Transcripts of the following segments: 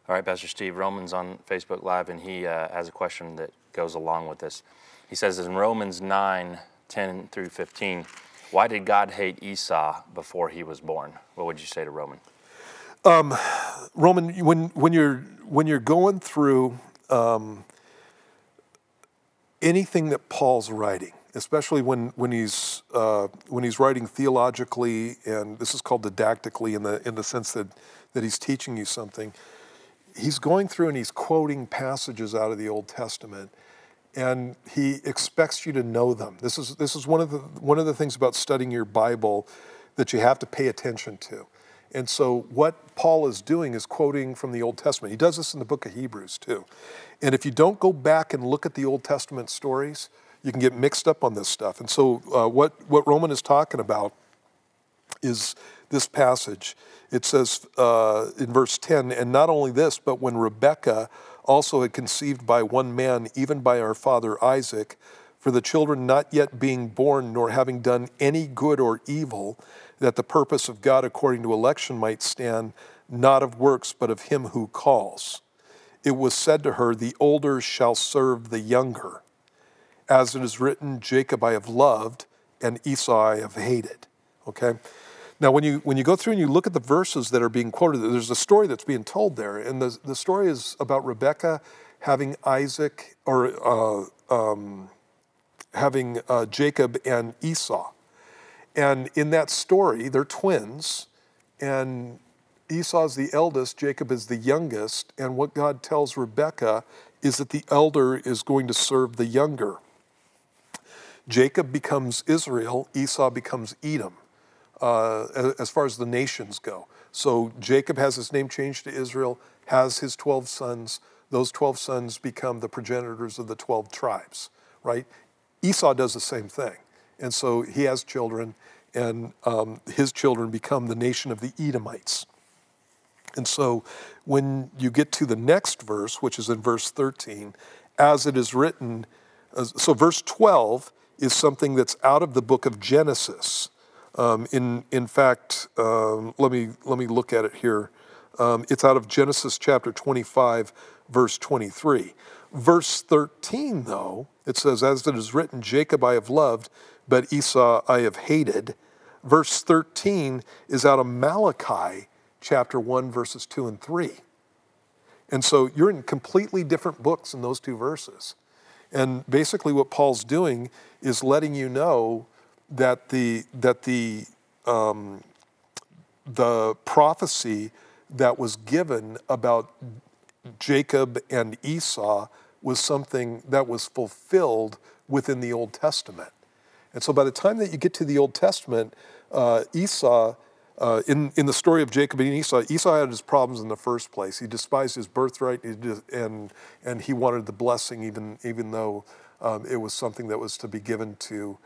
All right, Pastor Steve, Roman's on Facebook Live, and he has a question that goes along with this. He says in Romans 9:10 through 15, why did God hate Esau before he was born? What would you say to Roman? Roman, when you're going through anything that Paul's writing, especially when he's writing theologically, and this is called didactically in the sense that he's teaching you something, he's going through and he's quoting passages out of the Old Testament, and he expects you to know them. This is one of the things about studying your Bible that you have to pay attention to. And so what Paul is doing is quoting from the Old Testament. He does this in the book of Hebrews too. And if you don't go back and look at the Old Testament stories, you can get mixed up on this stuff. And so what Roman is talking about is this passage. It says in verse 10, and not only this, but when Rebekah also had conceived by one man, even by our father Isaac, for the children not yet being born, nor having done any good or evil, that the purpose of God according to election might stand, not of works, but of him who calls. It was said to her, the older shall serve the younger. As it is written, Jacob I have loved, and Esau I have hated. Okay? Now, when you go through and you look at the verses that are being quoted, there's a story that's being told there, and the story is about Rebekah having Isaac, or having Jacob and Esau. And in that story, they're twins, and Esau's the eldest, Jacob is the youngest, and what God tells Rebekah is that the elder is going to serve the younger. Jacob becomes Israel, Esau becomes Edom, as far as the nations go. So Jacob has his name changed to Israel, has his 12 sons. Those 12 sons become the progenitors of the 12 tribes, right? Esau does the same thing. And so he has children, and his children become the nation of the Edomites. And so when you get to the next verse, which is in verse 13, as it is written, so verse 12 is something that's out of the book of Genesis. In fact, let me look at it here. It's out of Genesis chapter 25, verse 23. Verse 13, though, it says, as it is written, Jacob I have loved, but Esau I have hated. Verse 13 is out of Malachi chapter 1, verses 2 and 3. And so you're in completely different books in those two verses. And basically what Paul's doing is letting you know that the prophecy that was given about Jacob and Esau was something that was fulfilled within the Old Testament. And so by the time that you get to the Old Testament, Esau, in the story of Jacob and Esau had his problems in the first place. He despised his birthright, and he wanted the blessing even though it was something that was to be given to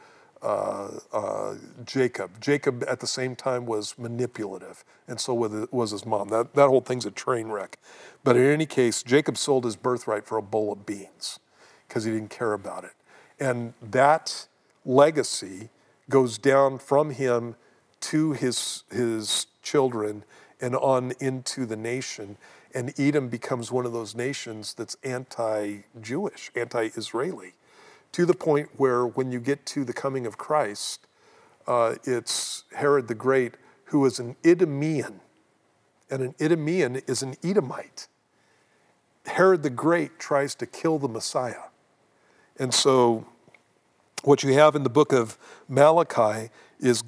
Jacob. Jacob at the same time was manipulative, and so was his mom. That whole thing's a train wreck. But in any case, Jacob sold his birthright for a bowl of beans because he didn't care about it. And that legacy goes down from him to his children and on into the nation. And Edom becomes one of those nations that's anti-Jewish, anti-Israeli, to the point where when you get to the coming of Christ, it's Herod the Great, who is an Idumean, and an Idumean is an Edomite. Herod the Great tries to kill the Messiah. And so what you have in the book of Malachi is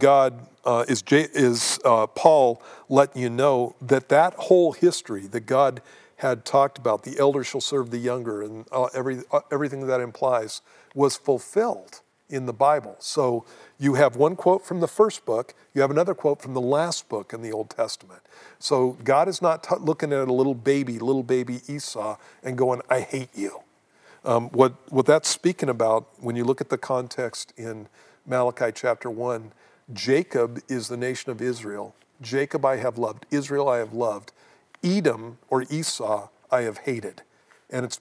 Paul letting you know that whole history that God had talked about, the elder shall serve the younger, and everything that implies, was fulfilled in the Bible. So you have one quote from the first book, you have another quote from the last book in the Old Testament. So God is not looking at a little baby Esau and going, I hate you. What that's speaking about, when you look at the context in Malachi chapter 1, Jacob is the nation of Israel. Jacob I have loved, Israel I have loved. Edom, or Esau, I have hated. And it's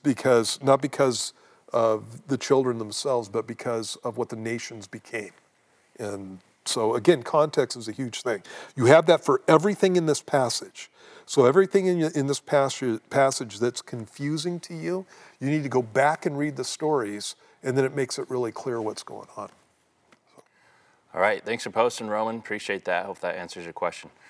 not because of the children themselves, but because of what the nations became. And so again, context is a huge thing. You have that for everything in this passage. So everything in this passage that's confusing to you, you need to go back and read the stories, and then it makes it really clear what's going on. All right, thanks for posting, Roman. Appreciate that. Hope that answers your question.